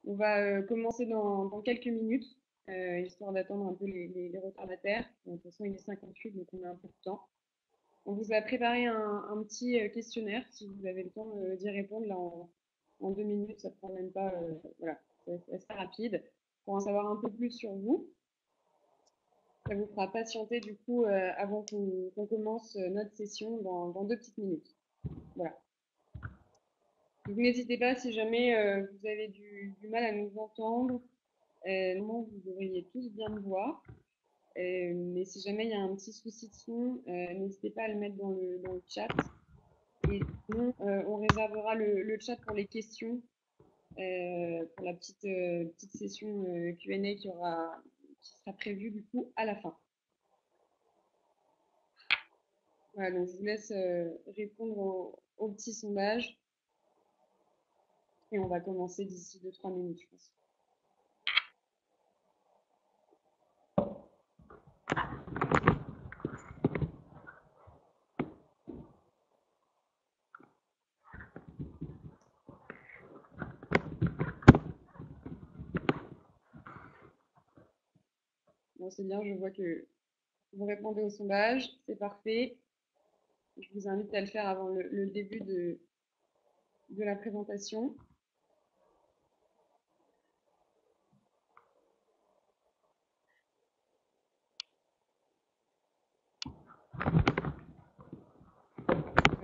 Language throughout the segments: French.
On va commencer dans quelques minutes, histoire d'attendre un peu les retardataires. Bon, de toute façon, il est 58, donc on a un peu de temps. On vous a préparé un petit questionnaire, si vous avez le temps d'y répondre là en 2 minutes, ça ne prend même pas, voilà, c'est assez rapide, pour en savoir un peu plus sur vous. Ça vous fera patienter du coup avant qu'on commence notre session dans 2 petites minutes. Voilà. Donc n'hésitez pas si jamais vous avez du mal à nous entendre. Normalement, vous devriez tous bien me voir. Mais si jamais il y a un petit souci de son, n'hésitez pas à le mettre dans le chat. Et sinon, on réservera le chat pour les questions, pour la petite session Q&A qui sera prévue du coup à la fin. Voilà, donc je vous laisse répondre au petit sondage et on va commencer d'ici 2-3 minutes, je pense. Bon, c'est bien, je vois que vous répondez au sondage, c'est parfait. Je vous invite à le faire avant le début de la présentation.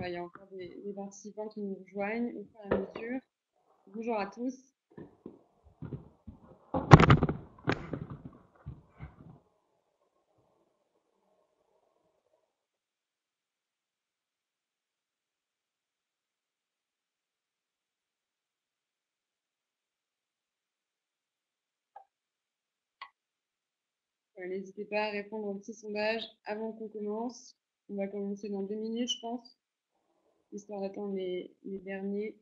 Il y a encore des participants qui nous rejoignent au fur et à mesure. Bonjour à tous. N'hésitez pas à répondre au petit sondage avant qu'on commence. On va commencer dans 2 minutes, je pense, histoire d'attendre les derniers.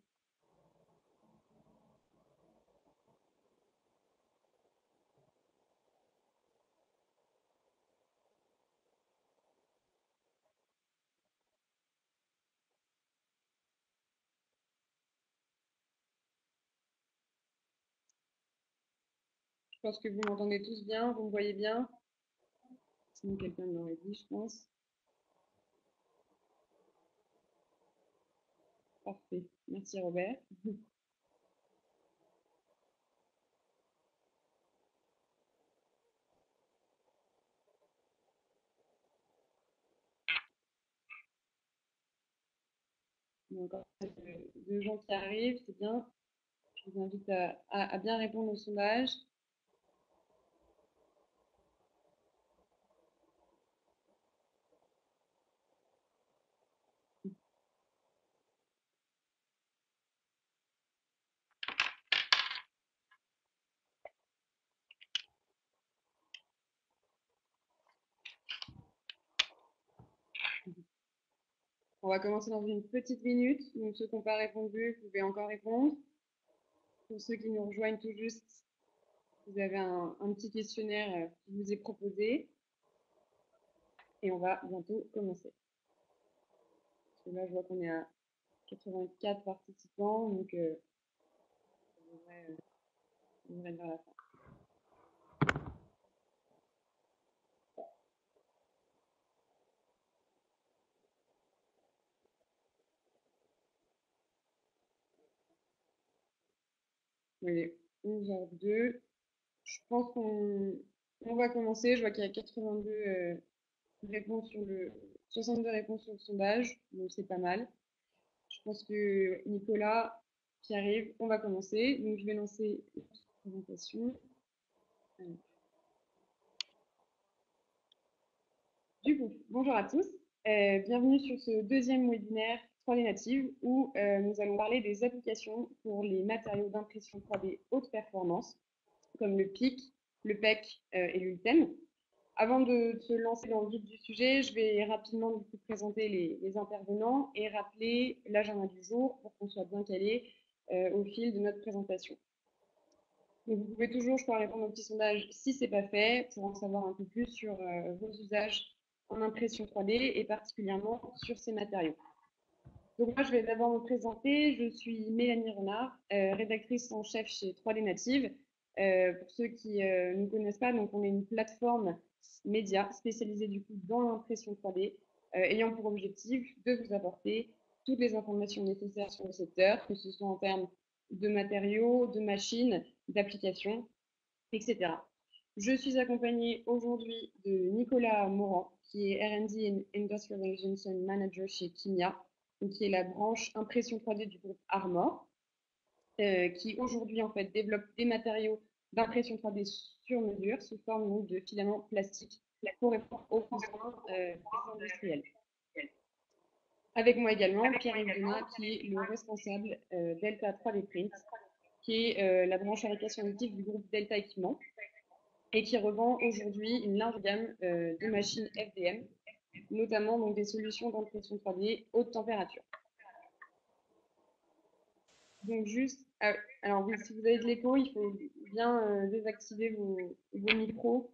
Je pense que vous m'entendez tous bien, vous me voyez bien. Sinon, quelqu'un me l'aurait dit, je pense. Parfait. Merci, Robert. Il y a encore deux gens qui arrivent, c'est bien. Je vous invite à bien répondre au sondage. On va commencer dans une petite minute. Donc, ceux qui n'ont pas répondu, vous pouvez encore répondre. Pour ceux qui nous rejoignent tout juste, vous avez un petit questionnaire qui vous est proposé. Et on va bientôt commencer. Parce que là, je vois qu'on est à 84 participants, donc on devrait être vers la fin. Il est 11h02. Je pense qu'on va commencer. Je vois qu'il y a 82 réponses 62 réponses sur le sondage, donc c'est pas mal. Je pense que Nicolas qui arrive, on va commencer. Donc je vais lancer la présentation. Du coup, bonjour à tous. Bienvenue sur ce deuxième webinaire 3D Native où nous allons parler des applications pour les matériaux d'impression 3D haute performance comme le PIC, le PEC et l'ULTEM. Avant de se lancer dans le vif du sujet, je vais rapidement vous présenter les intervenants et rappeler l'agenda du jour pour qu'on soit bien calé au fil de notre présentation. Donc, vous pouvez toujours, je crois, répondre au petit sondage si ce n'est pas fait pour en savoir un peu plus sur vos usages en impression 3D et particulièrement sur ces matériaux. Donc moi, je vais d'abord me présenter. Je suis Mélanie Renard, rédactrice en chef chez 3D Native. Pour ceux qui ne nous connaissent pas, donc on est une plateforme média spécialisée du coup dans l'impression 3D, ayant pour objectif de vous apporter toutes les informations nécessaires sur le secteur, que ce soit en termes de matériaux, de machines, d'applications, etc. Je suis accompagnée aujourd'hui de Nicolas Morand, qui est R&D and Industrialization Manager chez Kimia, donc qui est la branche impression 3D du groupe Armor, qui aujourd'hui en fait développe des matériaux d'impression 3D sur mesure sous forme donc, de filaments plastiques pour répondre aux besoins des industriels. Avec moi également Pierre-Yves Donat, qui est le responsable Delta 3D Print, qui est la branche fabrication additive du groupe Delta Équipement, et qui revend aujourd'hui une large gamme de machines FDM, notamment donc, des solutions d'impression 3D haute température. Donc juste, alors oui, si vous avez de l'écho, il faut bien désactiver vos micros,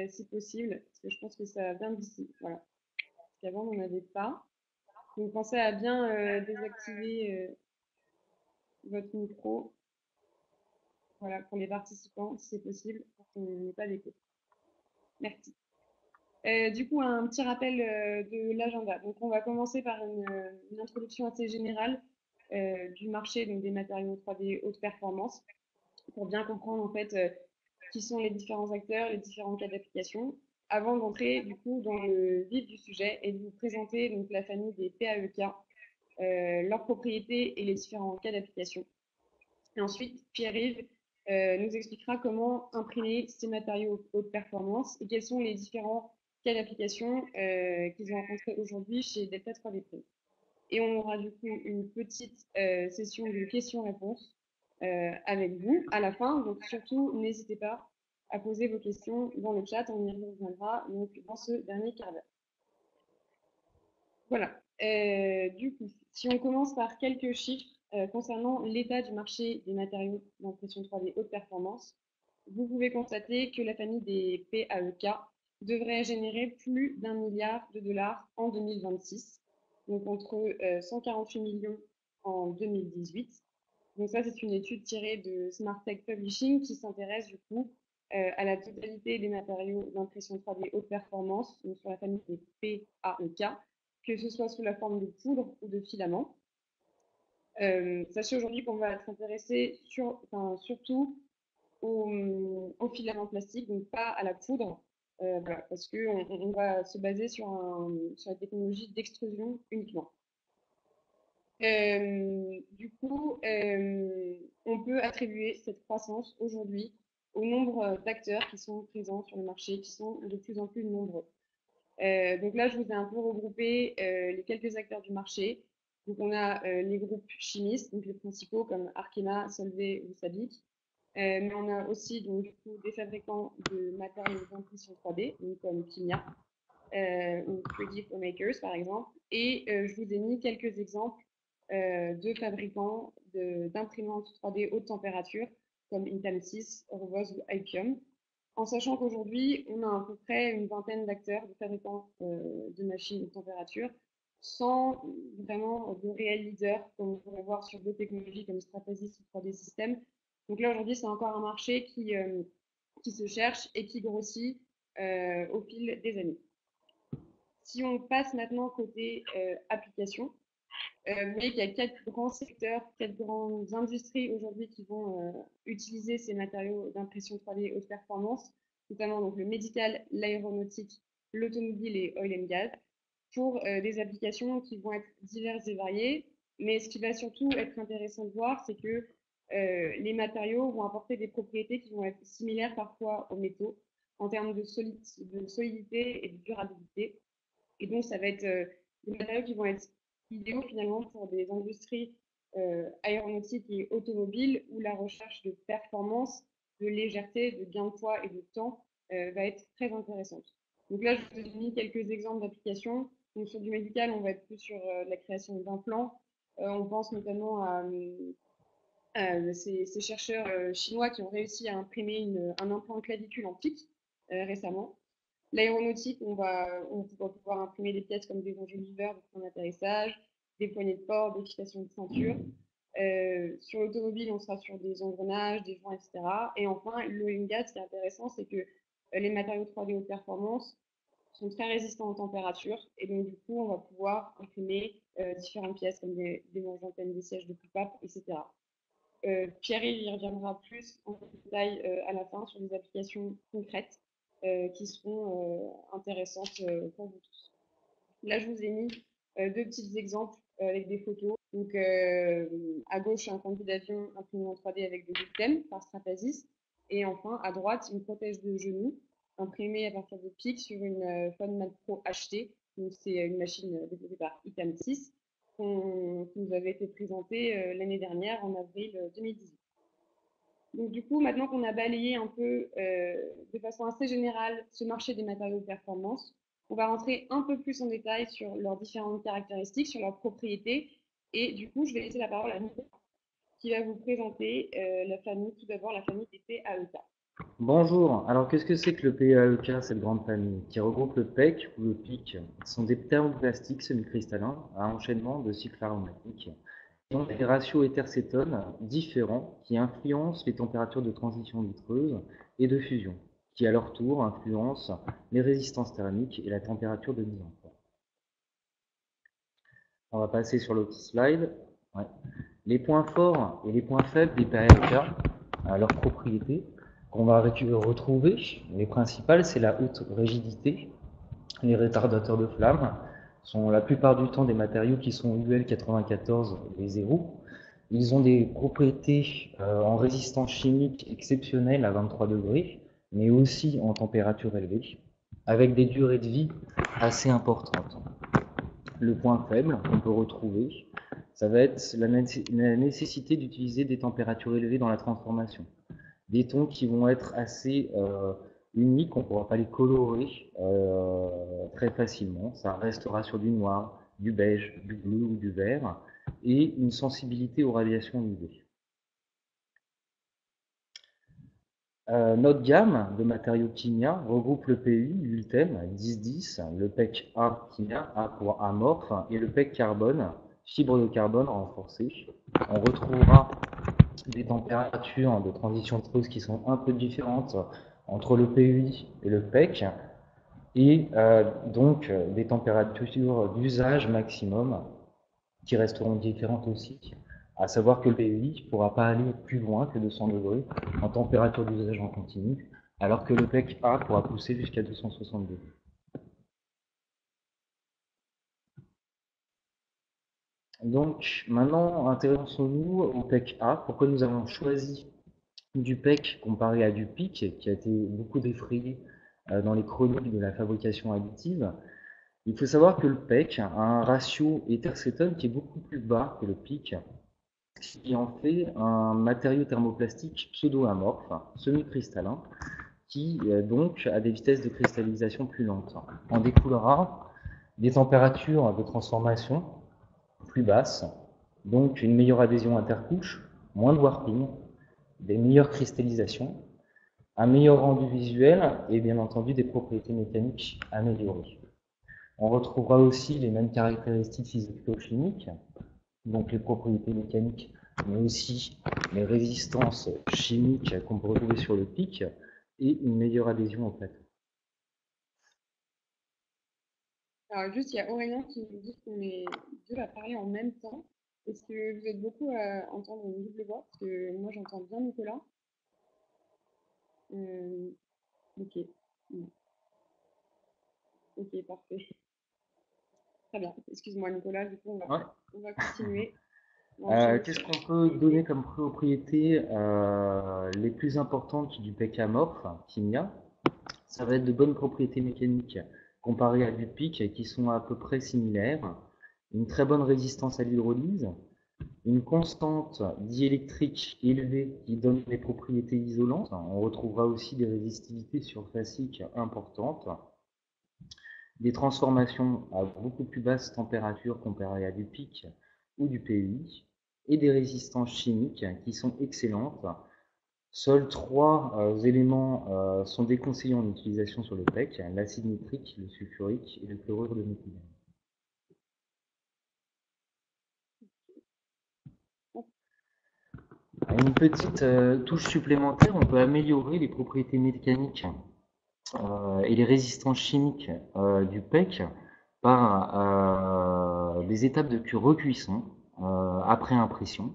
si possible, parce que je pense que ça vient d'ici. Voilà. Parce qu'avant, on n'en avait pas. Donc pensez à bien désactiver votre micro. Voilà, pour les participants, si c'est possible, pour qu'on n'ait pas d'écho. Merci. Du coup, un petit rappel de l'agenda. Donc, on va commencer par une introduction assez générale du marché donc des matériaux 3D haute performance pour bien comprendre en fait qui sont les différents acteurs, les différents cas d'application, avant d'entrer du coup dans le vif du sujet et de vous présenter donc la famille des PAEK, leurs propriétés et les différents cas d'application. Et ensuite, Pierre-Yves nous expliquera comment imprimer ces matériaux haute performance et quels sont les différents cas d'application qu'ils ont rencontrés aujourd'hui chez Delta 3D Print. Et on aura du coup une petite session de questions-réponses avec vous à la fin. Donc surtout, n'hésitez pas à poser vos questions dans le chat. On y reviendra donc dans ce dernier quart d'heure. Voilà. Du coup, si on commence par quelques chiffres concernant l'état du marché des matériaux d'impression 3D haute performance, vous pouvez constater que la famille des PAEK devrait générer plus d'1 milliard de dollars en 2026, donc entre 148 millions en 2018. Donc ça, c'est une étude tirée de Smart Tech Publishing qui s'intéresse du coup à la totalité des matériaux d'impression 3D haute performance, donc sur la famille des PAEK, que ce soit sous la forme de poudre ou de filament. Sachez aujourd'hui qu'on va s'intéresser surtout au filament plastique, donc pas à la poudre, voilà, parce qu'on va se baser sur la technologie d'extrusion uniquement. Du coup, on peut attribuer cette croissance aujourd'hui au nombre d'acteurs qui sont présents sur le marché, qui sont de plus en plus nombreux. Donc là, je vous ai un peu regroupé les quelques acteurs du marché. Donc on a les groupes chimistes, donc les principaux comme Arkema, Solvay ou Sabic. Mais on a aussi donc, du coup, des fabricants de matériaux d'impression 3D, donc comme Kimia ou 3D Makers par exemple. Et je vous ai mis quelques exemples de fabricants d'imprimantes 3D haute température comme Intelsys, Revos ou Ipium, en sachant qu'aujourd'hui, on a à peu près une vingtaine d'acteurs, de fabricants de machines haute température, sans vraiment de réels leaders, comme on pourrait voir sur d'autres technologies comme Stratasys ou 3D Systems. Donc là, aujourd'hui, c'est encore un marché qui se cherche et qui grossit au fil des années. Si on passe maintenant côté application, vous voyez qu'il y a 4 grands secteurs, 4 grandes industries aujourd'hui qui vont utiliser ces matériaux d'impression 3D haute performance, notamment donc, le médical, l'aéronautique, l'automobile et oil and gas, pour des applications qui vont être diverses et variées. Mais ce qui va surtout être intéressant de voir, c'est que les matériaux vont apporter des propriétés qui vont être similaires parfois aux métaux en termes de solidité et de durabilité. Et donc, ça va être des matériaux qui vont être idéaux finalement pour des industries aéronautiques et automobiles où la recherche de performance, de légèreté, de gain de poids et de temps va être très intéressante. Donc là, je vous ai mis quelques exemples d'applications. Donc sur du médical, on va être plus sur la création d'implants. On pense notamment à ces chercheurs chinois qui ont réussi à imprimer un implant clavicule en pic récemment. L'aéronautique, on va pouvoir imprimer des pièces comme des enjoliveurs pour un atterrissage, des poignées de porte, des fixations de ceinture. Sur l'automobile, on sera sur des engrenages, des joints, etc. Et enfin, l'oil and gas, ce qui est intéressant, c'est que les matériaux 3D haute performance sont très résistants aux températures. Et donc, du coup, on va pouvoir imprimer différentes pièces comme des manches d'antenne, des sièges de coupape, etc. Pierre y reviendra plus en détail à la fin sur des applications concrètes qui seront intéressantes pour vous tous. Là, je vous ai mis deux petits exemples avec des photos. Donc, à gauche, un conduit d'avion imprimé en 3D avec des items par Stratasys. Et enfin, à droite, une prothèse de genou imprimée à partir de pics sur une Funman Pro HT. Donc, c'est une machine développée par Item 6 qui nous avait été présentée l'année dernière, en avril 2018. Donc, du coup, maintenant qu'on a balayé un peu de façon assez générale ce marché des matériaux de performance, on va rentrer un peu plus en détail sur leurs différentes caractéristiques, sur leurs propriétés. Et du coup, je vais laisser la parole à Nicolas, qui va vous présenter tout d'abord la famille des PAEK. Bonjour, alors qu'est-ce que c'est que le PAEK, cette grande famille, qui regroupe le PEC ou le PIC? Ce sont des thermoplastiques semi-cristallins à enchaînement de cycles aromatiques qui ont des ratios éther-cétone différents qui influencent les températures de transition vitreuse et de fusion, qui à leur tour influencent les résistances thermiques et la température de mise en forme. On va passer sur l'autre slide. Ouais. Les points forts et les points faibles des PAEK, leurs propriétés, qu'on va retrouver. Les principales, c'est la haute rigidité. Les retardateurs de flamme sont la plupart du temps des matériaux qui sont UL 94 et 0. Ils ont des propriétés en résistance chimique exceptionnelles à 23 degrés, mais aussi en température élevée, avec des durées de vie assez importantes. Le point faible qu'on peut retrouver, ça va être la nécessité d'utiliser des températures élevées dans la transformation. Des tons qui vont être assez uniques, on ne pourra pas les colorer très facilement. Ça restera sur du noir, du beige, du bleu ou du vert, et une sensibilité aux radiations UV. Notre gamme de matériaux Kimia regroupe le PU, l'ULTEM 1010, le PEC A Kimia, A pour amorphe, et le PEC carbone, fibre de carbone renforcée. On retrouvera des températures de transition vitreuse qui sont un peu différentes entre le PUI et le PEC, et donc des températures d'usage maximum qui resteront différentes aussi. À savoir que le PUI ne pourra pas aller plus loin que 200 degrés en température d'usage en continu, alors que le PEC A pourra pousser jusqu'à 260 degrés. Donc maintenant, intéressons-nous au PEC A. Pourquoi nous avons choisi du PEC comparé à du PIC, qui a été beaucoup défrayé dans les chroniques de la fabrication additive? Il faut savoir que le PEC a un ratio éther-cétone qui est beaucoup plus bas que le PIC, ce qui en fait un matériau thermoplastique pseudo-amorphe, semi-cristallin, qui donc a des vitesses de cristallisation plus lentes. En découlera des températures de transformation plus basses, donc une meilleure adhésion intercouche, moins de warping, des meilleures cristallisations, un meilleur rendu visuel et bien entendu des propriétés mécaniques améliorées. On retrouvera aussi les mêmes caractéristiques physico-chimiques, donc les propriétés mécaniques, mais aussi les résistances chimiques qu'on peut retrouver sur le PIC et une meilleure adhésion au plateau. Alors, juste, il y a Aurélien qui nous dit qu'on est deux à parler en même temps. Est-ce que vous êtes beaucoup à entendre une double voix? Parce que moi, j'entends bien Nicolas. Ok. Ok, parfait. Très bien. Excuse-moi, Nicolas. Du coup, Ouais. on va continuer. On va enchaîner Qu'est-ce sur qu'on les peut donner propriétés. comme propriétés les plus importantes du PEC amorphe, Kimia? Ça va être de bonnes propriétés mécaniques comparées à du PIC qui sont à peu près similaires, une très bonne résistance à l'hydrolyse, une constante diélectrique élevée qui donne des propriétés isolantes. On retrouvera aussi des résistivités surfaciques importantes, des transformations à beaucoup plus basse température comparées à du PIC ou du PUI, et des résistances chimiques qui sont excellentes. Seuls trois éléments sont déconseillés en utilisation sur le PEC, l'acide nitrique, le sulfurique et le chlorure de méthylène. une petite touche supplémentaire, on peut améliorer les propriétés mécaniques et les résistances chimiques du PEC par des étapes de recuisson après impression.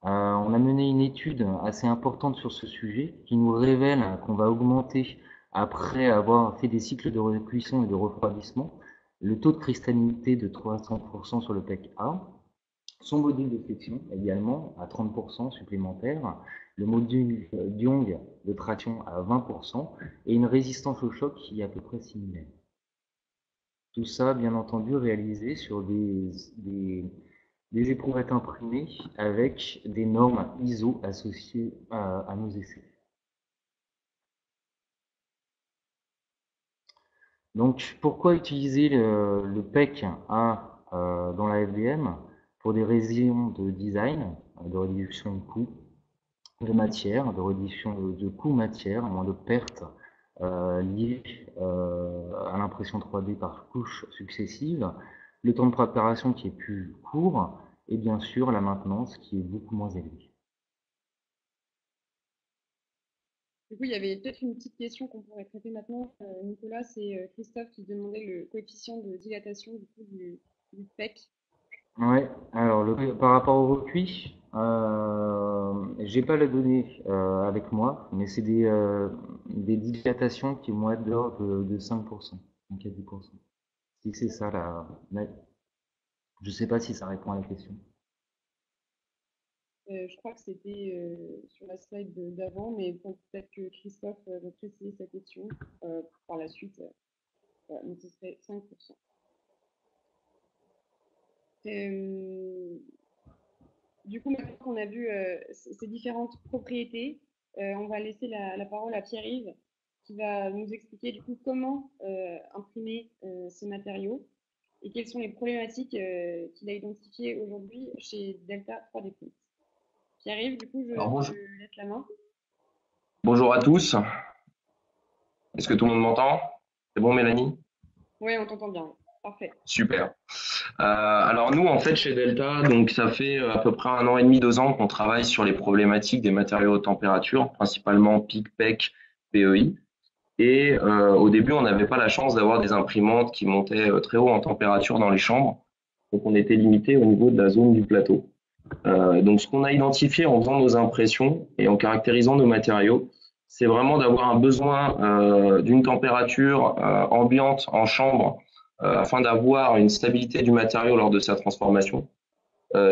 On a mené une étude assez importante sur ce sujet qui nous révèle qu'on va augmenter, après avoir fait des cycles de recuisson et de refroidissement, le taux de cristallinité de 300% sur le PEC A, son module de flexion également à 30% supplémentaire, le module d'Young de traction à 20% et une résistance au choc qui est à peu près similaire. Tout ça, bien entendu, réalisé sur des éprouvettes imprimées avec des normes ISO associées à nos essais. Donc, pourquoi utiliser le PEC A dans la FDM? Pour des raisons de design, de réduction de coûts, de matière, de réduction de coûts matière, moins de pertes liées à l'impression 3D par couches successives, le temps de préparation qui est plus court, et bien sûr la maintenance qui est beaucoup moins élevée. Du coup, il y avait peut-être une petite question qu'on pourrait traiter maintenant, Nicolas. C'est Christophe qui demandait le coefficient de dilatation du PEC. Ouais, alors par rapport au recuit, j'ai pas la donnée avec moi, mais c'est des dilatations qui vont être de l'ordre de 5%, donc à 10%. Si c'est ça je sais pas si ça répond à la question. Je crois que c'était sur la slide d'avant, mais peut-être que Christophe va préciser sa question par la suite. Voilà, donc ce serait 5%. Du coup, maintenant qu'on a vu ces différentes propriétés, on va laisser la parole à Pierre-Yves qui va nous expliquer du coup comment imprimer ces matériaux et quelles sont les problématiques qu'il a identifiées aujourd'hui chez Delta 3D Print. Pierre-Yves, du coup, je te laisse la main. Bonjour à tous. Est-ce que tout le monde m'entend? C'est bon, Mélanie? Oui, on t'entend bien. Parfait. Super. Alors nous, en fait, chez Delta, donc ça fait à peu près 1 an et demi, 2 ans qu'on travaille sur les problématiques des matériaux haute température, principalement PIC, PEC, PEI. Et au début, on n'avait pas la chance d'avoir des imprimantes qui montaient très haut en température dans les chambres. Donc on était limité au niveau de la zone du plateau. Donc ce qu'on a identifié en faisant nos impressions et en caractérisant nos matériaux, c'est vraiment d'avoir un besoin d'une température ambiante en chambre afin d'avoir une stabilité du matériau lors de sa transformation.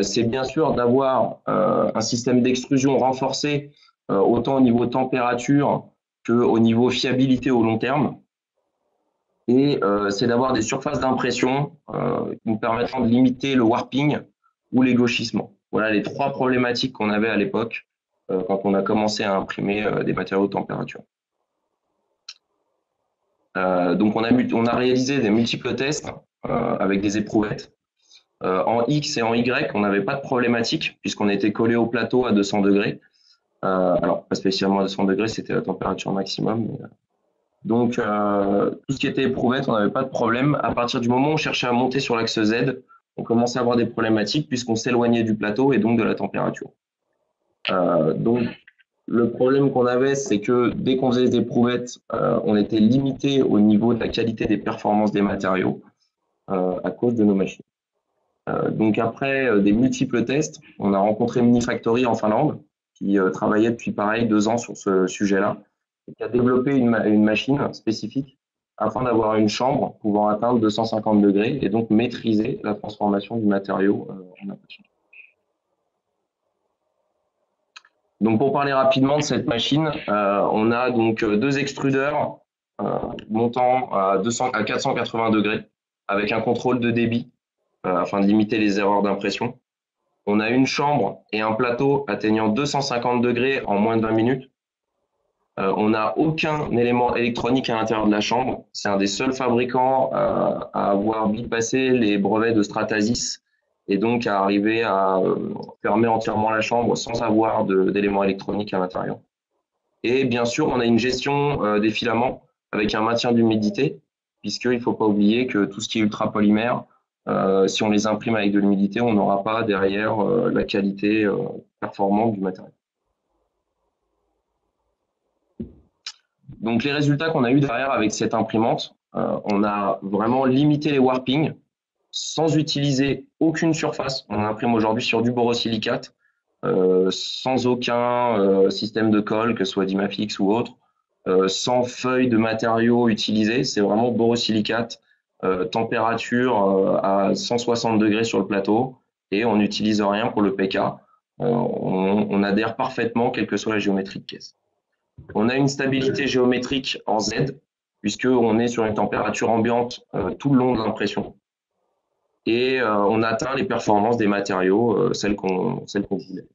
C'est bien sûr d'avoir un système d'extrusion renforcé autant au niveau température qu'au niveau fiabilité au long terme. Et c'est d'avoir des surfaces d'impression qui nous permettant de limiter le warping ou les gauchissements. Voilà les 3 problématiques qu'on avait à l'époque quand on a commencé à imprimer des matériaux de température. Donc on a réalisé des multiples tests avec des éprouvettes. En X et en Y, on n'avait pas de problématique puisqu'on était collé au plateau à 200 degrés. Alors pas spécialement à 200 degrés, c'était la température maximum. Mais, donc tout ce qui était éprouvette, on n'avait pas de problème. À partir du moment où on cherchait à monter sur l'axe Z, on commençait à avoir des problématiques puisqu'on s'éloignait du plateau et donc de la température. Donc le problème qu'on avait, c'est que dès qu'on faisait des éprouvettes, on était limité au niveau de la qualité des performances des matériaux à cause de nos machines. Donc après des multiples tests, on a rencontré Minifactory en Finlande, qui travaillait depuis pareil 2 ans sur ce sujet-là, et qui a développé une machine spécifique afin d'avoir une chambre pouvant atteindre 250 degrés et donc maîtriser la transformation du matériau en impression. Donc pour parler rapidement de cette machine, on a donc 2 extrudeurs montant à 480 degrés avec un contrôle de débit afin de limiter les erreurs d'impression. On a une chambre et un plateau atteignant 250 degrés en moins de 20 minutes. On n'a aucun élément électronique à l'intérieur de la chambre. C'est un des seuls fabricants à avoir bypassé les brevets de Stratasys et donc à arriver à fermer entièrement la chambre sans avoir d'éléments électroniques à l'intérieur. Et bien sûr, on a une gestion des filaments avec un maintien d'humidité, puisqu'il ne faut pas oublier que tout ce qui est ultrapolymère, si on les imprime avec de l'humidité, on n'aura pas derrière la qualité performante du matériel. Donc les résultats qu'on a eu derrière avec cette imprimante, on a vraiment limité les warpings sans utiliser aucune surface. On imprime aujourd'hui sur du borosilicate, sans aucun système de colle, que ce soit Dimafix ou autre, sans feuilles de matériaux utilisées. C'est vraiment borosilicate, température à 160 degrés sur le plateau, et on n'utilise rien pour le PK. On adhère parfaitement, quelle que soit la géométrie de caisse. On a une stabilité géométrique en Z, puisqu'on est sur une température ambiante tout le long de l'impression. Et on atteint les performances des matériaux, celles qu'on voulait.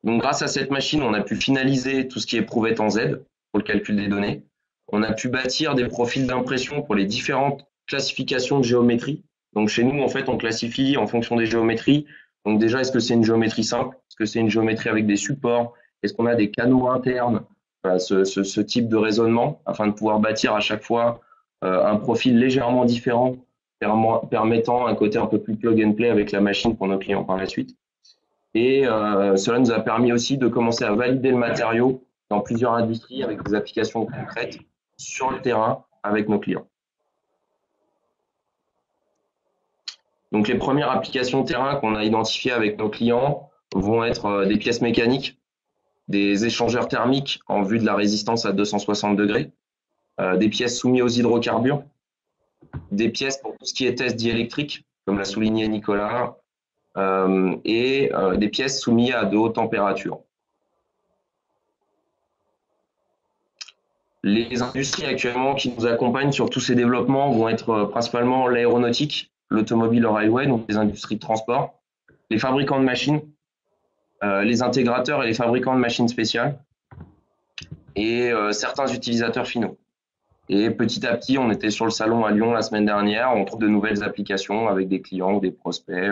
Donc, grâce à cette machine, on a pu finaliser tout ce qui est éprouvette en Z pour le calcul des données. On a pu bâtir des profils d'impression pour les différentes classifications de géométrie. Donc, chez nous, en fait, on classifie en fonction des géométries. Donc, déjà, est-ce que c'est une géométrie simple? Est-ce que c'est une géométrie avec des supports? Est-ce qu'on a des canaux internes? Voilà, ce type de raisonnement, afin de pouvoir bâtir à chaque fois un profil légèrement différent, permettant un côté un peu plus plug and play avec la machine pour nos clients par la suite. Et cela nous a permis aussi de commencer à valider le matériau dans plusieurs industries avec des applications concrètes sur le terrain avec nos clients. Donc les premières applications terrain qu'on a identifiées avec nos clients vont être des pièces mécaniques, des échangeurs thermiques en vue de la résistance à 260 degrés, des pièces soumises aux hydrocarbures, des pièces pour tout ce qui est test diélectrique, comme l'a souligné Nicolas, et des pièces soumises à de hautes températures. Les industries actuellement qui nous accompagnent sur tous ces développements vont être principalement l'aéronautique, l'automobile, le railway, donc les industries de transport, les fabricants de machines, les intégrateurs et les fabricants de machines spéciales, et certains utilisateurs finaux. Et petit à petit, on était sur le salon à Lyon la semaine dernière, on trouve de nouvelles applications avec des clients ou des prospects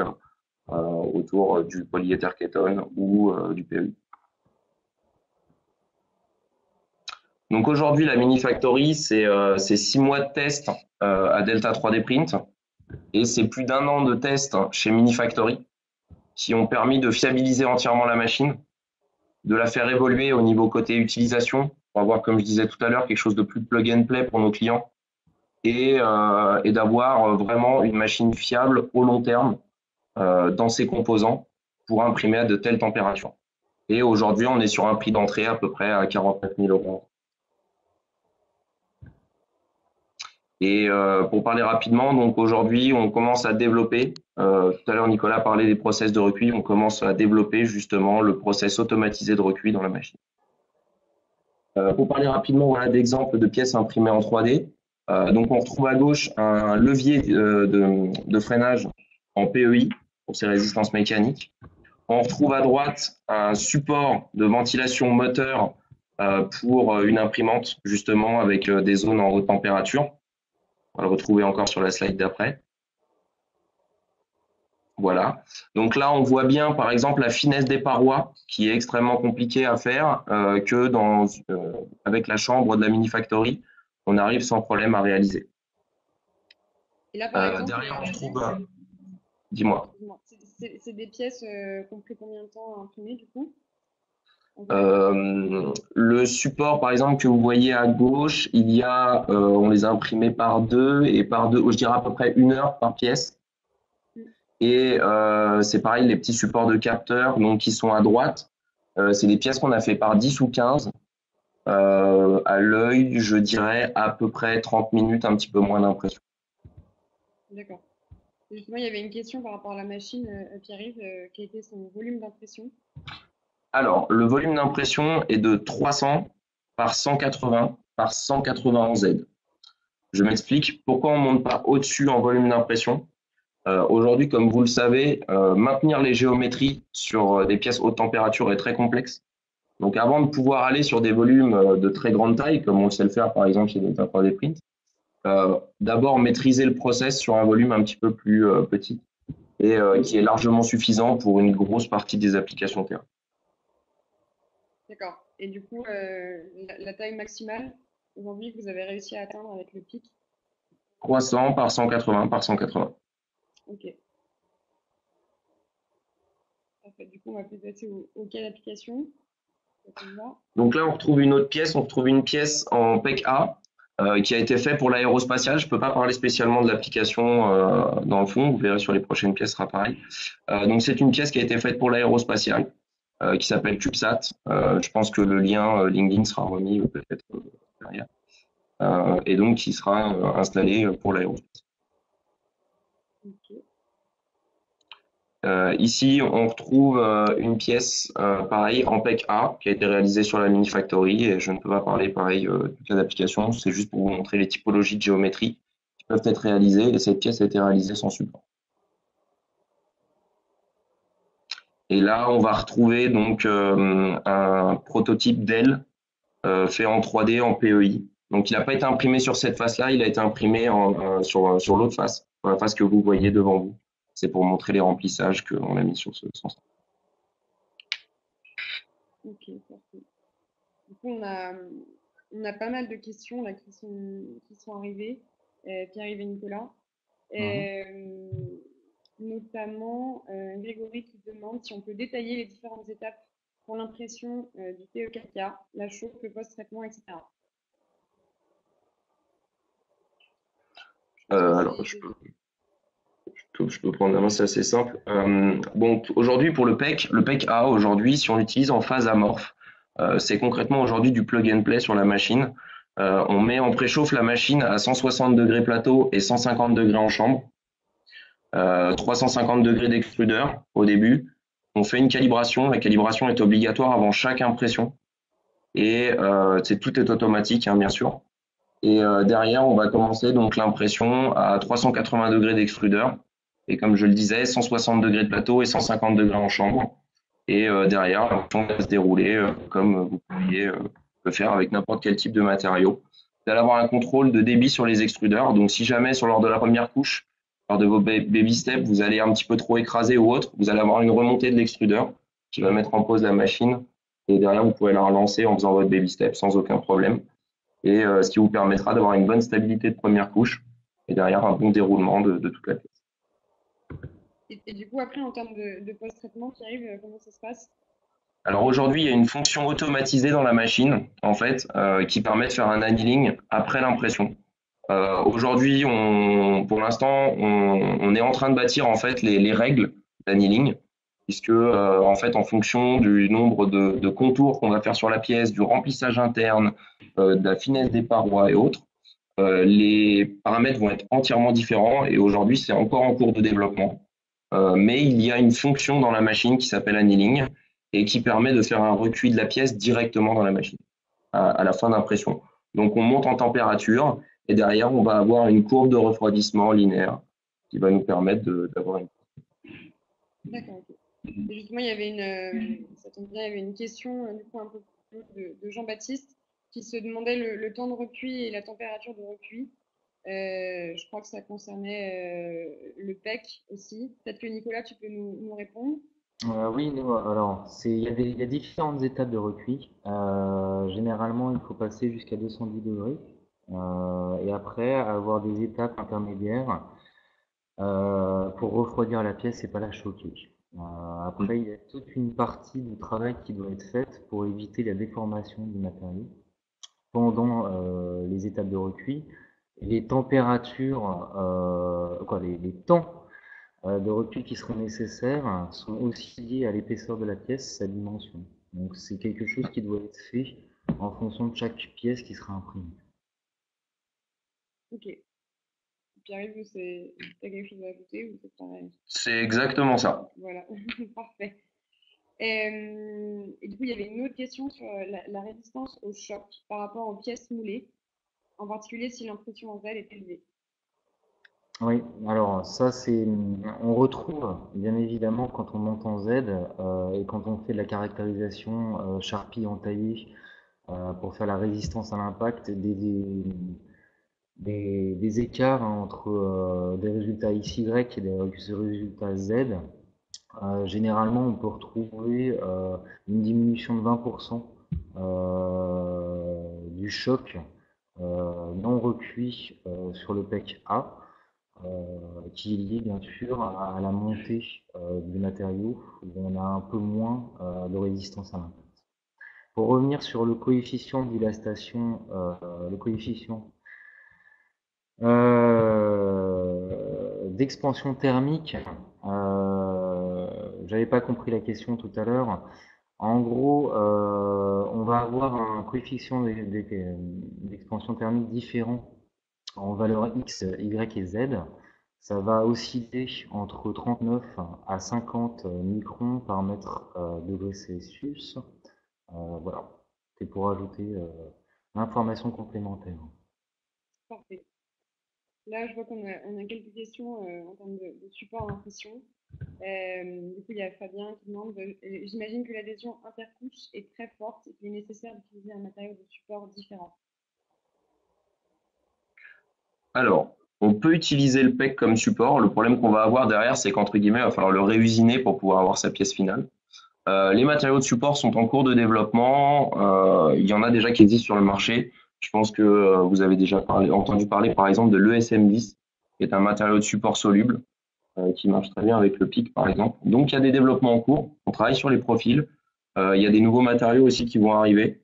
autour du polyéther kétone ou du PEI. Donc aujourd'hui, la Mini Factory, c'est 6 mois de test à Delta 3D Print, et c'est plus d'1 an de test chez Mini Factory qui ont permis de fiabiliser entièrement la machine, de la faire évoluer au niveau côté utilisation, pour avoir, comme je disais tout à l'heure, quelque chose de plus plug and play pour nos clients, et d'avoir vraiment une machine fiable au long terme dans ses composants pour imprimer à de telles températures. Et aujourd'hui, on est sur un prix d'entrée à peu près à 49 000 €. Et pour parler rapidement, donc aujourd'hui, on commence à développer, tout à l'heure Nicolas parlait des process de recuit, on commence à développer justement le process automatisé de recuit dans la machine. Pour parler rapidement voilà, d'exemples de pièces imprimées en 3D, donc on retrouve à gauche un levier de freinage en PEI pour ses résistances mécaniques. On retrouve à droite un support de ventilation moteur pour une imprimante justement avec des zones en haute température. On va le retrouver encore sur la slide d'après. Voilà. Donc là, on voit bien, par exemple, la finesse des parois, qui est extrêmement compliquée à faire, que avec la chambre de la Mini Factory, on arrive sans problème à réaliser. Et là, par exemple, derrière, on trouve... Dis-moi. C'est des pièces qui ont pris combien de temps à imprimer, du coup? Le support, par exemple, que vous voyez à gauche, il y a, on les a imprimés par deux, je dirais à peu près 1 heure par pièce. Et c'est pareil, les petits supports de capteurs donc, qui sont à droite, c'est des pièces qu'on a fait par 10 ou 15. À l'œil, je dirais à peu près 30 minutes, un petit peu moins d'impression. D'accord. Justement, il y avait une question par rapport à la machine, Pierre-Yves, quel était son volume d'impression? Alors, le volume d'impression est de 300 par 180 par 180 en Z. Je m'explique pourquoi on ne monte pas au-dessus en volume d'impression. Aujourd'hui, comme vous le savez, maintenir les géométries sur des pièces haute température est très complexe. Donc, avant de pouvoir aller sur des volumes de très grande taille, comme on sait le faire par exemple chez Delta 3D Print, d'abord maîtriser le process sur un volume un petit peu plus petit et qui est largement suffisant pour une grosse partie des applications terrain. D'accord. Et du coup, la taille maximale, aujourd'hui, vous avez réussi à atteindre avec le pic? 300 par 180 par 180. Ok. Parfait. Du coup, on va peut-être passer au cas d'application. Ça te va? Donc là, on retrouve une autre pièce, on retrouve une pièce en PEC A qui a été faite pour l'aérospatial. Je ne peux pas parler spécialement de l'application dans le fond, vous verrez sur les prochaines pièces, ce sera pareil. Donc c'est une pièce qui a été faite pour l'aérospatial, qui s'appelle CubeSat. Je pense que le lien LinkedIn sera remis peut-être derrière. Et donc qui sera installé pour l'aérospatial. Ok. Ici, on retrouve une pièce, pareil, en PEC A, qui a été réalisée sur la Mini Factory, et je ne peux pas parler, pareil, du cas d'application, c'est juste pour vous montrer les typologies de géométrie qui peuvent être réalisées, et cette pièce a été réalisée sans support. Et là, on va retrouver donc un prototype d'aile fait en 3D en PEI. Donc, il n'a pas été imprimé sur cette face-là, il a été imprimé sur l'autre face, sur la face que vous voyez devant vous. C'est pour montrer les remplissages qu'on a mis sur ce sens. Ok, parfait. Du coup, on a pas mal de questions là qui sont arrivées, Pierre-Yves et Nicolas. Notamment Grégory qui demande si on peut détailler les différentes étapes pour l'impression du PE4K, la chauffe, le post-traitement, etc. Alors, je peux prendre la main, c'est assez simple. Bon, aujourd'hui, pour le PEC A, aujourd'hui, si on l'utilise en phase amorphe, c'est concrètement aujourd'hui du plug and play sur la machine. On met en préchauffe la machine à 160 degrés plateau et 150 degrés en chambre. 350 degrés d'extrudeur au début. On fait une calibration. La calibration est obligatoire avant chaque impression. Et tout est automatique, hein, bien sûr. Et derrière, on va commencer donc l'impression à 380 degrés d'extrudeur. Et comme je le disais, 160 degrés de plateau et 150 degrés en chambre. Et derrière, l'impression va se dérouler comme vous pourriez le faire avec n'importe quel type de matériau. Vous allez avoir un contrôle de débit sur les extrudeurs. Donc si jamais, lors de la première couche, lors de vos baby steps, vous allez un petit peu trop écraser ou autre, vous allez avoir une remontée de l'extrudeur qui va mettre en pause la machine. Et derrière, vous pouvez la relancer en faisant votre baby step sans aucun problème. Et ce qui vous permettra d'avoir une bonne stabilité de première couche et derrière un bon déroulement de toute la pièce. Et du coup, après, en termes de post-traitement qui arrive, comment ça se passe? Alors aujourd'hui, il y a une fonction automatisée dans la machine, en fait, qui permet de faire un annealing après l'impression. Aujourd'hui, pour l'instant, on est en train de bâtir en fait les règles d'annealing, puisque en fait, en fonction du nombre de contours qu'on va faire sur la pièce, du remplissage interne, de la finesse des parois et autres, les paramètres vont être entièrement différents. Et aujourd'hui, c'est encore en cours de développement. Mais il y a une fonction dans la machine qui s'appelle annealing et qui permet de faire un recuit de la pièce directement dans la machine à la fin d'impression. Donc on monte en température et derrière on va avoir une courbe de refroidissement linéaire qui va nous permettre d'avoir une. D'accord, ok. Et justement, il y avait ça tombe bien, il y avait une question du coup un peu plus de Jean-Baptiste qui se demandait le temps de recuit et la température de recuit. Je crois que ça concernait le PEC aussi. Peut-être que Nicolas, tu peux nous répondre. Oui, alors il y a différentes étapes de recuit. Généralement, il faut passer jusqu'à 210 degrés et après avoir des étapes intermédiaires pour refroidir la pièce et pas la choquer. Après, il y a toute une partie du travail qui doit être faite pour éviter la déformation du matériau pendant les étapes de recuit. Les températures, les temps de recuit qui seront nécessaires sont aussi liés à l'épaisseur de la pièce, sa dimension. Donc c'est quelque chose qui doit être fait en fonction de chaque pièce qui sera imprimée. Ok. Pierre-Yves, t'as quelque chose à ajouter ou c'est pareil? C'est exactement ça. Voilà, parfait. Et du coup, il y avait une autre question sur la résistance au choc par rapport aux pièces moulées, en particulier si l'impression en Z est élevée. Oui, alors ça on retrouve bien évidemment quand on monte en Z et quand on fait de la caractérisation Sharpie entaillée pour faire la résistance à l'impact, des écarts entre des résultats XY et des résultats Z. Généralement, on peut retrouver une diminution de 20% du choc non recuit sur le PEC A, qui est lié bien sûr à la montée du matériau où on a un peu moins de résistance à l'impact. pour revenir sur le coefficient de dilatation, le coefficient d'expansion thermique, j'avais pas compris la question tout à l'heure. En gros, on va avoir un coefficient d'expansion thermique différent en valeur X, Y et Z. Ça va osciller entre 39 à 50 microns par mètre degré Celsius. Voilà, c'est pour ajouter l'information complémentaire. Parfait. Là, je vois qu'on a quelques questions en termes de support impression. Du coup, il y a Fabien qui demande, j'imagine que l'adhésion intercouche est très forte et qu'il est nécessaire d'utiliser un matériau de support différent. Alors, on peut utiliser le PEC comme support. Le problème qu'on va avoir derrière, c'est qu'entre guillemets, il va falloir le réusiner pour pouvoir avoir sa pièce finale. Les matériaux de support sont en cours de développement. Il y en a déjà qui existent sur le marché. Je pense que vous avez déjà entendu parler, par exemple, de l'ESM10, qui est un matériau de support soluble qui marche très bien avec le PIC, par exemple. Donc, il y a des développements en cours. On travaille sur les profils. Il y a des nouveaux matériaux aussi qui vont arriver.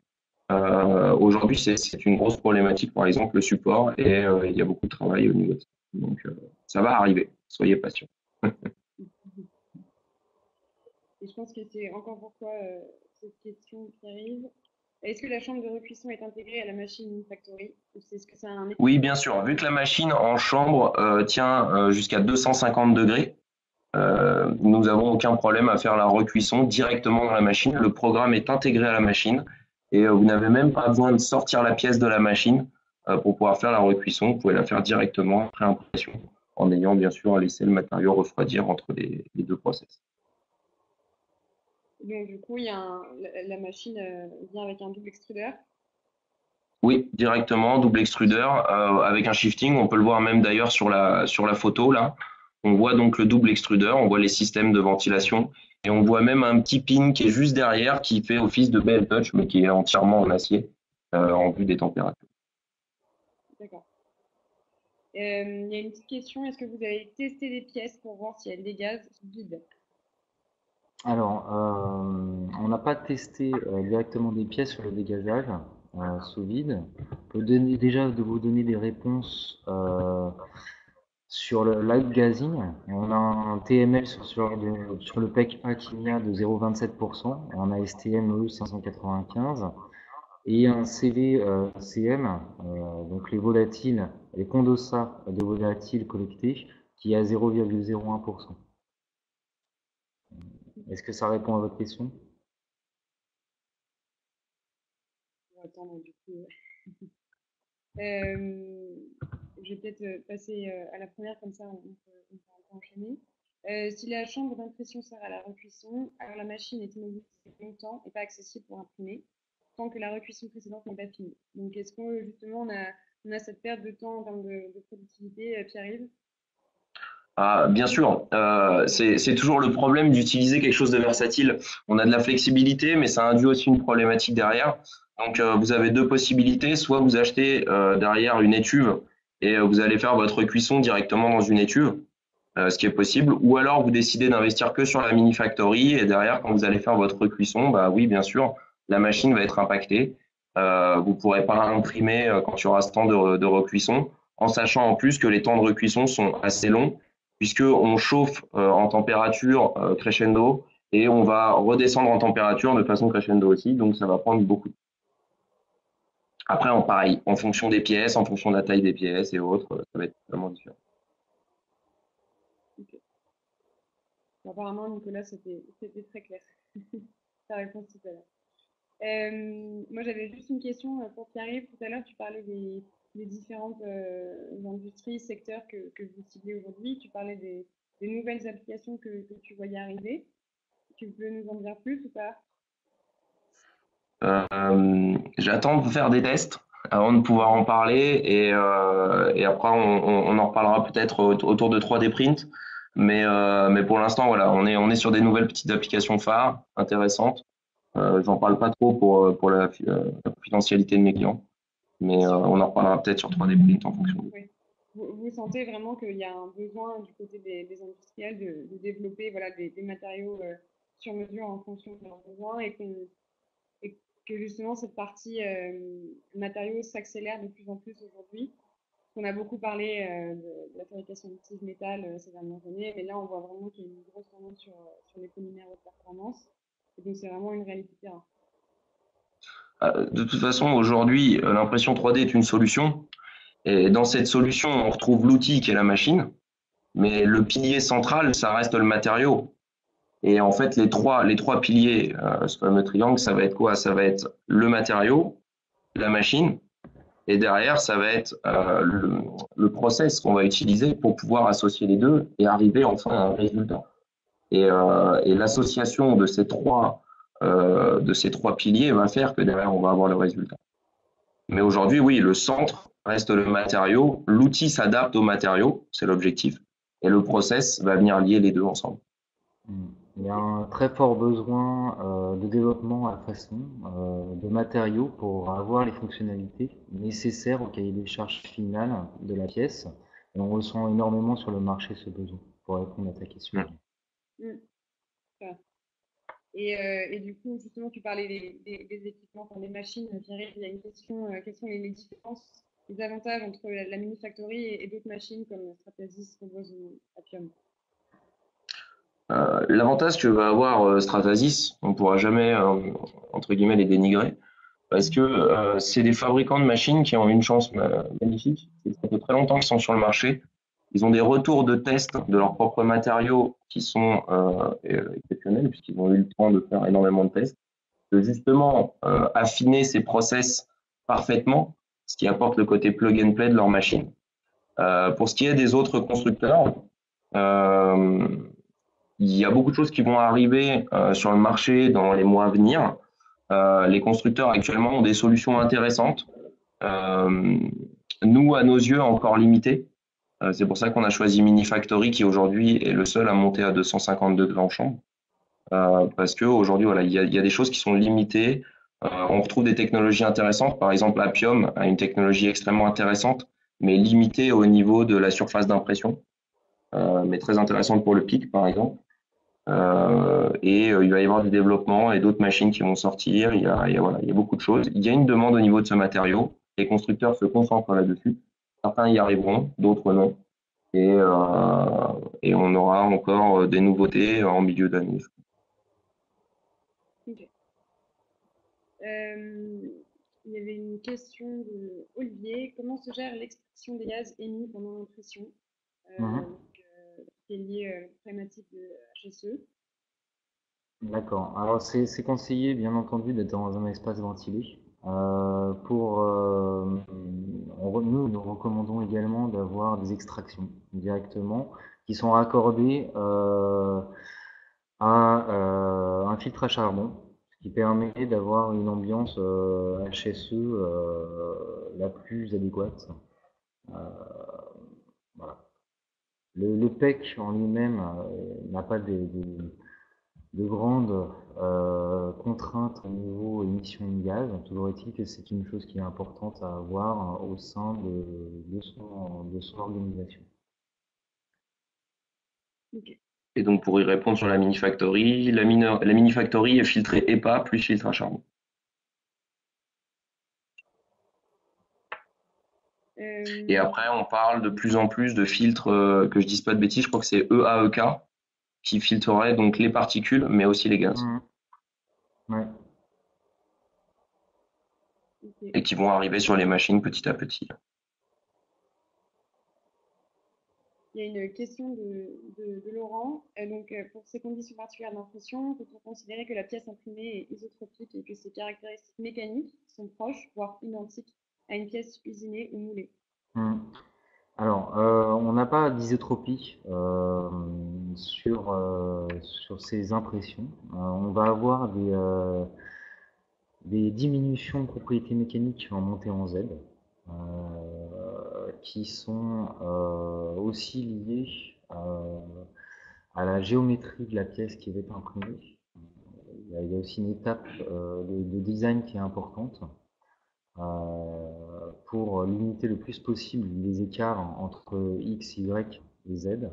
Aujourd'hui, c'est une grosse problématique, par exemple, le support, et il y a beaucoup de travail au niveau de ça. Donc, ça va arriver. Soyez patients. Et je pense que c'est encore pourquoi cette question qui arrive. Est-ce que la chambre de recuisson est intégrée à la machine Factory ou est-ce que ça a un équipement? Oui, bien sûr. Vu que la machine en chambre tient jusqu'à 250 degrés, nous n'avons aucun problème à faire la recuisson directement dans la machine. Le programme est intégré à la machine et vous n'avez même pas besoin de sortir la pièce de la machine pour pouvoir faire la recuisson. Vous pouvôt la faire directement après impression en ayant bien sûr laissé le matériau refroidir entre les deux process. Donc, du coup, il y a la machine vient avec un double extrudeur. Oui, directement, double extrudeur avec un shifting. On peut le voir même d'ailleurs sur la photo là. On voit donc le double extrudeur, on voit les systèmes de ventilation et on voit même un petit pin qui est juste derrière qui fait office de bell touch mais qui est entièrement en acier en vue des températures. D'accord. Il y a une petite question, est-ce que vous avez testé des pièces pour voir si elles dégazent vide? Alors, on n'a pas testé directement des pièces sur le dégazage sous vide. On peut déjà vous donner des réponses sur le light gassing. On a un TML sur le PEC Akinia de 0,27%. On a STM 595 et un CV CM, donc les volatiles, les condensats de volatiles collectés, qui est à 0,01%. Est-ce que ça répond à votre question? On va attendre du coup. Je vais peut-être passer à la première, comme ça on peut enchaîner. Si la chambre d'impression sert à la recuisson, alors la machine est immobilisée longtemps et pas accessible pour imprimer, tant que la recuisson précédente n'est pas finie. Donc est-ce que justement on a cette perte de temps en termes de productivité, Pierre-Yves? Ah, bien sûr, c'est toujours le problème d'utiliser quelque chose de versatile. On a de la flexibilité, mais ça induit aussi une problématique derrière. Donc, vous avez deux possibilités. Soit vous achetez derrière une étuve et vous allez faire votre cuisson directement dans une étuve, ce qui est possible. Ou alors vous décidez d'investir que sur la mini factory et derrière, quand vous allez faire votre cuisson, bah oui, bien sûr, la machine va être impactée. Vous ne pourrez pas imprimer quand il y aura ce temps de recuisson, en sachant en plus que les temps de recuisson sont assez longs puisqu'on chauffe en température crescendo et on va redescendre en température de façon crescendo aussi, donc ça va prendre beaucoup de temps. Après, pareil, en fonction des pièces, en fonction de la taille des pièces et autres, ça va être totalement différent. Okay. Apparemment, Nicolas, c'était très clair. Ta réponse tout à l'heure. Moi, j'avais juste une question pour Pierre-Yves. Tout à l'heure, tu parlais des différentes industries, secteurs que vous ciblez aujourd'hui. Tu parlais des nouvelles applications que tu voyais arriver. Tu peux nous en dire plus ou pas? J'attends de faire des tests avant de pouvoir en parler et après on en reparlera peut-être autour de 3D print. Mais pour l'instant, voilà, on est sur des nouvelles petites applications phares intéressantes. J'en parle pas trop pour la confidentialité de mes clients, mais on en reparlera peut-être sur 3D print en fonction. Oui. Vous sentez vraiment qu'il y a un besoin du côté des industriels de développer voilà, des matériaux sur mesure en fonction de leurs besoins et que justement cette partie matériaux s'accélère de plus en plus aujourd'hui. On a beaucoup parlé de la fabrication additive métal ces dernières années, mais là on voit vraiment qu'il y a une grosse tendance sur les polymères haute performance. Et donc c'est vraiment une réalité terrain. De toute façon, aujourd'hui, l'impression 3D est une solution. Et dans cette solution, on retrouve l'outil qui est la machine, mais le pilier central, ça reste le matériau. Et en fait, les trois piliers, ce fameux triangle, ça va être quoi? Ça va être le matériau, la machine, et derrière, ça va être le process qu'on va utiliser pour pouvoir associer les deux et arriver enfin à un résultat. Et l'association de ces trois piliers va faire que derrière, on va avoir le résultat. Mais aujourd'hui, oui, le centre reste le matériau. L'outil s'adapte au matériau, c'est l'objectif. Et le process va venir lier les deux ensemble. Il y a un très fort besoin de développement à façon de matériaux pour avoir les fonctionnalités nécessaires au cahier des charges final de la pièce. Et on ressent énormément sur le marché ce besoin, pour répondre à ta question. Mmh. Et du coup, justement, tu parlais des équipements, enfin, des machines. Pierre, il y a une question, quelles sont les différences, les avantages entre la Mini Factory et d'autres machines comme Stratasys, Phobos ou Appium? L'avantage que va avoir Stratasys, on ne pourra jamais, entre guillemets, les dénigrer, parce que c'est des fabricants de machines qui ont une chance magnifique. Ça fait très longtemps qu'ils sont sur le marché. Ils ont des retours de tests de leurs propres matériaux qui sont exceptionnels, puisqu'ils ont eu le temps de faire énormément de tests, de justement affiner ces process parfaitement, ce qui apporte le côté plug and play de leur machine. Pour ce qui est des autres constructeurs, il y a beaucoup de choses qui vont arriver sur le marché dans les mois à venir. Les constructeurs actuellement ont des solutions intéressantes. Nous, à nos yeux, encore limitées. C'est pour ça qu'on a choisi Mini Factory, qui aujourd'hui est le seul à monter à 250 degrés en chambre. Parce qu'aujourd'hui, voilà, il y a des choses qui sont limitées. On retrouve des technologies intéressantes. Par exemple, Appium a une technologie extrêmement intéressante, mais limitée au niveau de la surface d'impression, mais très intéressante pour le PIC, par exemple. Il va y avoir des développements et d'autres machines qui vont sortir. Voilà, il y a beaucoup de choses. Il y a une demande au niveau de ce matériau. Les constructeurs se concentrent là-dessus. Certains y arriveront, d'autres non. Et on aura encore des nouveautés en milieu d'année. Okay. Il y avait une question de Olivier. Comment se gère l'extraction des gaz émis pendant l'impression, qui est liée à la problématique de HSE? D'accord. Alors c'est conseillé, bien entendu, d'être dans un espace ventilé. Nous recommandons également d'avoir des extractions directement qui sont raccordées à un filtre à charbon, ce qui permet d'avoir une ambiance HSE la plus adéquate. Voilà. Le PEC en lui-même n'a pas de grandes contraintes au niveau émission de gaz. Toujours est-il que c'est une chose qui est importante à avoir au sein de son organisation. Okay. Et donc, pour y répondre sur la Mini Factory, la Mini Factory est filtrée EPA plus filtre à charbon. Et après, on parle de plus en plus de filtres, que je dise pas de bêtises, je crois que c'est EAEK, qui filtrerait donc les particules, mais aussi les gaz. Ouais. Okay. Et qui vont arriver sur les machines petit à petit. Il y a une question de Laurent. Donc, pour ces conditions particulières d'impression, peut-on considérer que la pièce imprimée est isotropique et que ses caractéristiques mécaniques sont proches, voire identiques à une pièce usinée ou moulée? Alors, on n'a pas d'isotropie sur ces impressions. On va avoir des diminutions de propriétés mécaniques en montée en Z, qui sont aussi liées à la géométrie de la pièce qui va être imprimée. Il y a aussi une étape de design qui est importante pour limiter le plus possible les écarts entre X, Y et Z.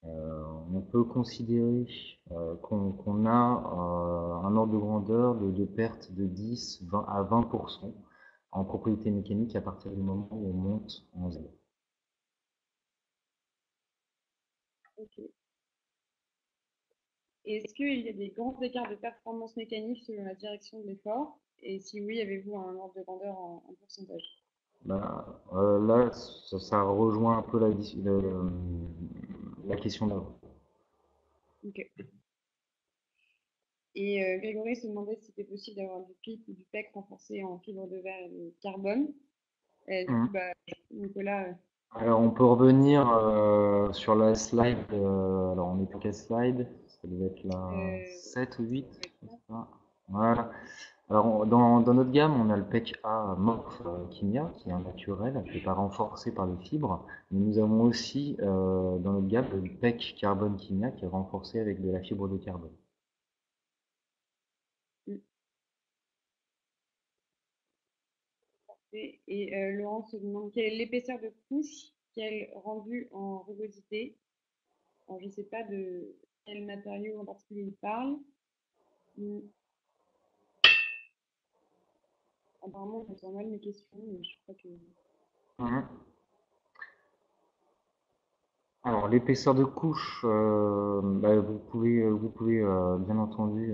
On peut considérer qu'on a un ordre de grandeur de perte de 10 20 à 20% en propriété mécanique à partir du moment où on monte en Z. Ok. Est-ce qu'il y a des grands écarts de performance mécanique selon la direction de l'effort? Et si oui, avez-vous un ordre de grandeur en pourcentage? Là, ça rejoint un peu la question d'avant. Ok. Et Grégory se demandait si c'était possible d'avoir du PIC ou du PEC renforcé en fibre de verre et de carbone. Du coup, bah, Nicolas, Alors, on peut revenir sur la slide. Alors, on est plus quelle slide? Ça devait être la euh, 7 ou 8. ouais, Je sais pas. Voilà. Alors, dans notre gamme, on a le PEC A Morph Kimia, qui est un naturel, qui n'est pas renforcé par les fibres. Mais nous avons aussi, dans notre gamme, le PEC Carbone Kimia, qui est renforcé avec de la fibre de carbone. mm, parfait. Et Laurent se demande quelle est l'épaisseur de couche, quel rendu en rugosité. Alors, je ne sais pas de quel matériau en particulier il parle. Mm, apparemment, j'entends mal mes questions, mais je crois que. Mhm. Alors, l'épaisseur de couche, vous pouvez bien entendu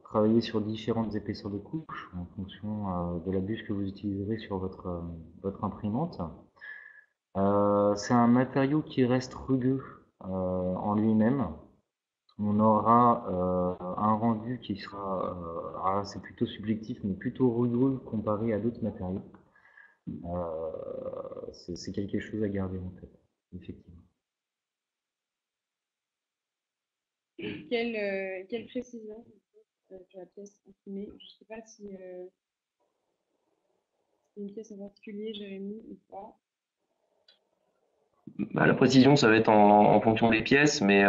travailler sur différentes épaisseurs de couche en fonction de la bûche que vous utiliserez sur votre imprimante. C'est un matériau qui reste rugueux en lui-même. On aura un rendu qui sera, c'est plutôt subjectif, mais plutôt rugueux comparé à d'autres matériaux. C'est quelque chose à garder en tête, effectivement. Et quelle précision sur la pièce imprimée? Je ne sais pas si c'est une pièce en particulier, Jérémy, ou pas. Bah, la précision, ça va être en fonction des pièces, mais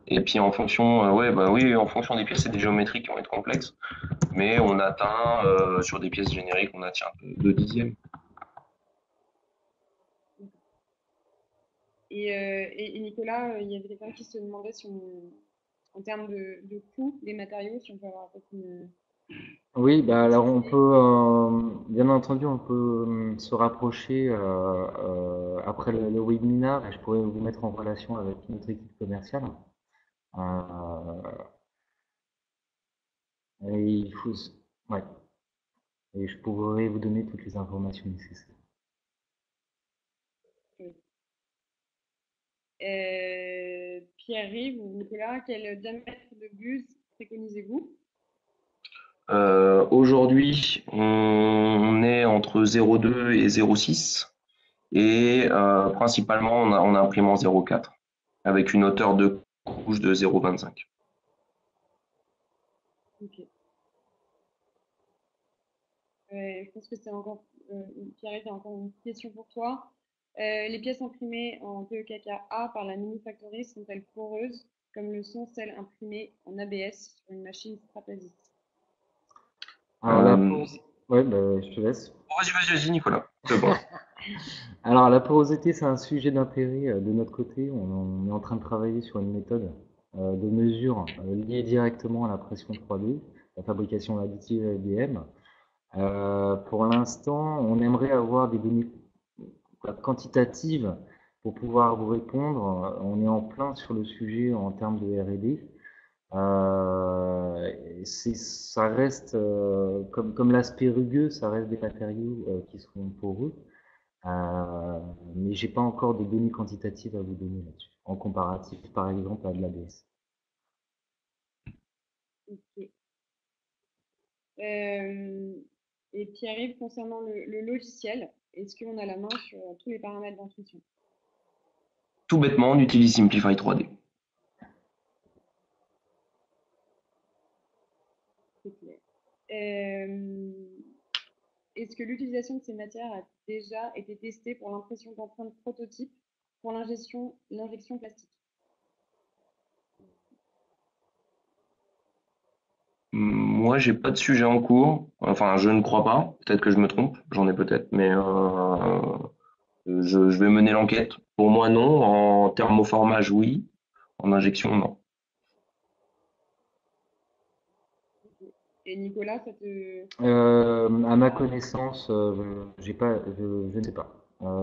et puis en fonction, ouais, bah oui, en fonction des pièces, c'est des géométries qui vont être complexes, mais on atteint sur des pièces génériques, on atteint 2 dixièmes. Et Nicolas, il y avait quelqu'un qui se demandait si en termes de coût des matériaux, si on peut avoir peut-être Oui, une alors petite on idée. peut, bien entendu, on peut se rapprocher après le webinaire et je pourrais vous mettre en relation avec notre équipe commerciale. Euh, et il faut, ouais, et je pourrais vous donner toutes les informations nécessaires. Pierre-Yves ou Nicolas, quel diamètre de buse préconisez-vous? Aujourd'hui, on est entre 0,2 et 0,6 et principalement, on imprime en 0,4 avec une hauteur de couche de 0,25. Ok. Je pense que c'est encore, Pierre-Yves, il encore une question pour toi. Les pièces imprimées en PEKKA par la Mini Factory sont-elles poreuses comme le sont celles imprimées en ABS sur une machine Stratasys? Alors là, ouais, je te laisse. Vas-y, Nicolas. C'est bon. Alors la porosité, c'est un sujet d'intérêt de notre côté. On est en train de travailler sur une méthode de mesure liée directement à la pression 3D, la fabrication additive IBM. Pour l'instant, on aimerait avoir des données quantitatives pour pouvoir vous répondre. On est en plein sur le sujet en termes de R&D. Ça reste, comme l'aspect rugueux, ça reste des matériaux qui seront poreux. Mais j'ai pas encore de données quantitatives à vous donner là-dessus, en comparatif par exemple à de l'ABS. Ok. Euh, et Pierre-Yves, concernant le logiciel, est-ce qu'on a la main sur tous les paramètres d'intuition? Tout bêtement, on utilise Simplify 3D. C'est clair. Euh, Est-ce que l'utilisation de ces matières a déjà été testée pour l'impression d'empreintes prototypes pour l'injection plastique? Moi, j'ai pas de sujet en cours. Enfin, je ne crois pas. Peut-être que je me trompe. J'en ai peut-être, mais je vais mener l'enquête. Pour moi, non. En thermoformage, oui. En injection, non. Et Nicolas, ça te... À ma connaissance, je ne sais pas.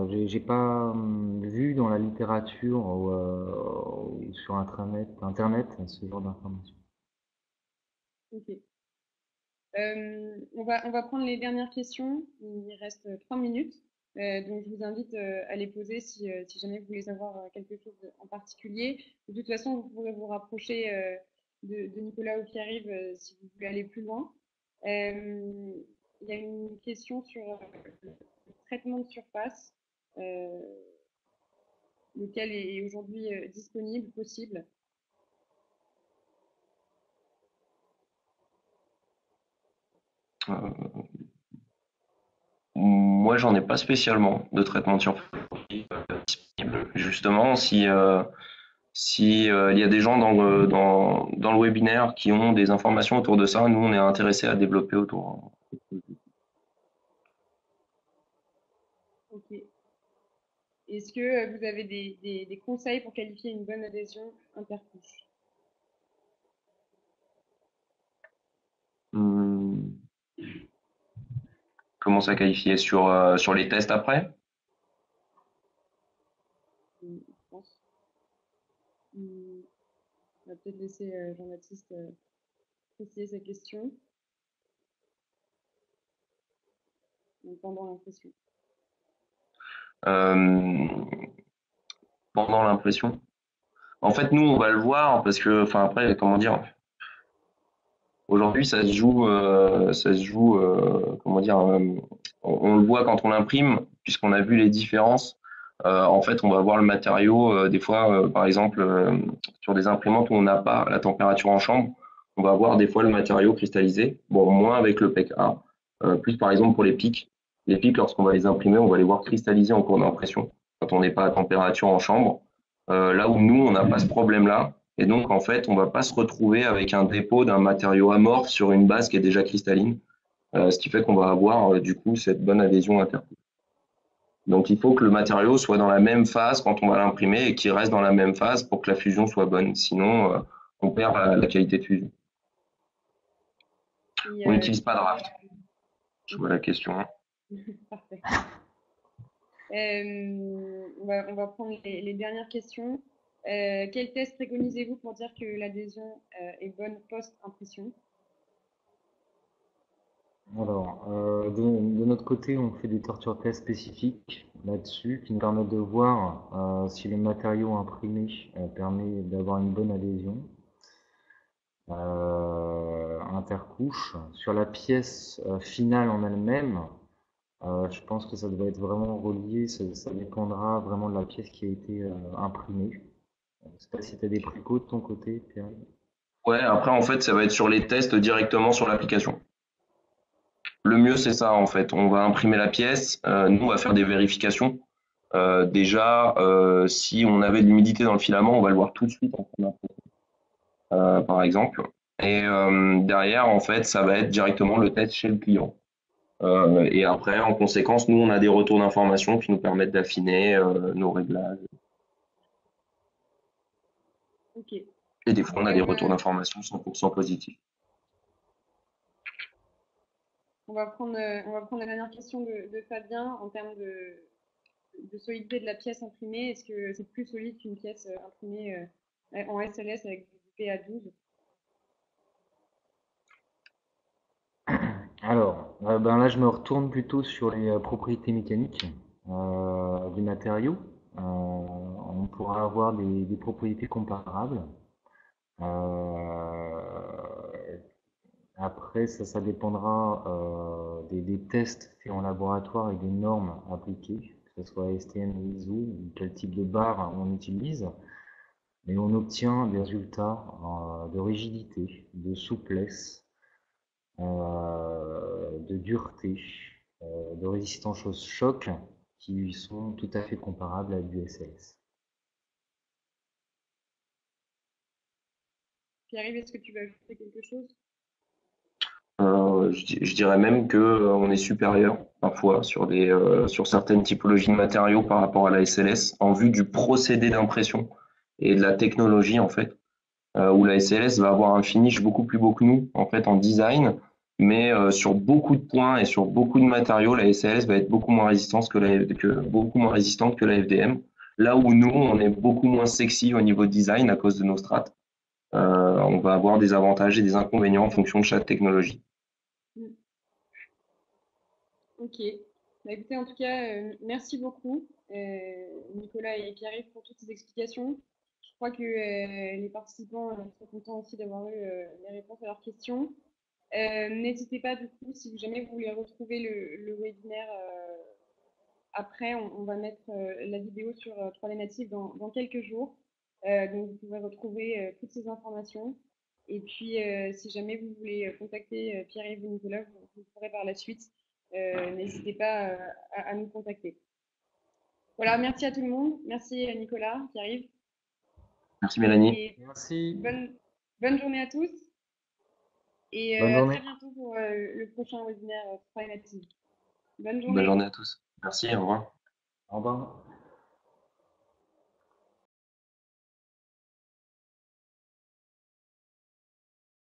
J'ai pas vu dans la littérature ou sur internet ce genre d'informations. Ok. On va prendre les dernières questions. Il reste 3 minutes. Donc, je vous invite à les poser si jamais vous voulez savoir quelque chose en particulier. De toute façon, vous pourrez vous rapprocher de Nicolas ou Pierre-Yves si vous voulez aller plus loin. Euh, il y a une question sur le traitement de surface, euh, lequel est aujourd'hui disponible, possible. Euh, Moi, j'en ai pas spécialement de traitement de surface disponible. Justement, si il y a des gens dans le webinaire qui ont des informations autour de ça, nous, on est intéressés à développer autour. Ok. Est-ce que vous avez des conseils pour qualifier une bonne adhésion intercouche? Hum, Comment ça qualifier sur les tests après? Je pense. On va peut-être laisser Jean-Baptiste préciser sa question pendant l'impression. Euh, Pendant l'impression. En fait, nous, on va le voir parce que, enfin, après, comment dire, aujourd'hui, comment dire, on le voit quand on l'imprime, puisqu'on a vu les différences. En fait, on va voir le matériau, des fois, par exemple, sur des imprimantes où on n'a pas la température en chambre, on va voir des fois le matériau cristallisé. Bon, moins avec le PEC A, plus par exemple pour les pics. Les pics, lorsqu'on va les imprimer, on va les voir cristalliser en cours d'impression, quand on n'est pas à température en chambre. Là où nous, on n'a pas ce problème-là. Et donc, en fait, on ne va pas se retrouver avec un dépôt d'un matériau amorphe sur une base qui est déjà cristalline, ce qui fait qu'on va avoir du coup cette bonne adhésion intercouche. Donc, il faut que le matériau soit dans la même phase quand on va l'imprimer et qu'il reste dans la même phase pour que la fusion soit bonne. Sinon, on perd la qualité de fusion. On n'utilise pas de raft. Je vois la question. Parfait. On va prendre les dernières questions. Quel test préconisez-vous pour dire que l'adhésion est bonne post-impression? Alors, de notre côté, on fait des torture tests spécifiques là-dessus qui nous permettent de voir si le matériau imprimé permet d'avoir une bonne adhésion intercouche. Sur la pièce finale en elle-même, je pense que ça doit être vraiment relié, ça dépendra vraiment de la pièce qui a été imprimée. Je sais pas si tu as des précaux de ton côté, Pierre. Ouais, après, en fait, ça va être sur les tests directement sur l'application. Le mieux, c'est ça, en fait. On va imprimer la pièce. Nous, on va faire des vérifications. Déjà, si on avait de l'humidité dans le filament, on va le voir tout de suite en première impression, par exemple. Et derrière, en fait, ça va être directement le test chez le client. Et après, en conséquence, nous, on a des retours d'informations qui nous permettent d'affiner nos réglages. Ok. Et des fois, on a des retours d'informations 100% positifs. On va prendre la dernière question de Fabien en termes de solidité de la pièce imprimée. Est-ce que c'est plus solide qu'une pièce imprimée en SLS avec du PA12? Alors, ben là, je me retourne plutôt sur les propriétés mécaniques du matériau. On pourra avoir des propriétés comparables. Euh, Après, ça dépendra des tests faits en laboratoire et des normes appliquées, que ce soit STM ou ISO, ou quel type de barre on utilise. Mais on obtient des résultats de rigidité, de souplesse, de dureté, de résistance au choc qui sont tout à fait comparables à du SLS. Pierre-Yves, est-ce que tu veux ajouter quelque chose? Je dirais même que on est supérieur parfois sur certaines typologies de matériaux par rapport à la SLS en vue du procédé d'impression et de la technologie en fait, où la SLS va avoir un finish beaucoup plus beau que nous en fait en design, mais sur beaucoup de points et sur beaucoup de matériaux, la SLS va être beaucoup moins résistante que la FDM. Là où nous, on est beaucoup moins sexy au niveau design à cause de nos strates. On va avoir des avantages et des inconvénients en fonction de chaque technologie. Mm. Ok. Bah, écoutez, en tout cas, merci beaucoup, Nicolas et Pierre-Yves, pour toutes ces explications. Je crois que les participants sont contents aussi d'avoir eu les réponses à leurs questions. N'hésitez pas, du coup, si jamais vous voulez retrouver le webinaire après, on va mettre la vidéo sur 3D Native dans quelques jours. Donc, vous pouvez retrouver toutes ces informations. Et puis, si jamais vous voulez contacter Pierre-Yves ou Nicolas, vous le ferez par la suite. N'hésitez pas à nous contacter. Voilà, merci à tout le monde. Merci Nicolas, Pierre-Yves. Merci Mélanie. Et Merci. bonne journée à tous. Et Bonne à très journée. bientôt pour le prochain webinaire 3D Native. Bonne Bonne journée. journée à tous. Merci, au revoir. Au revoir.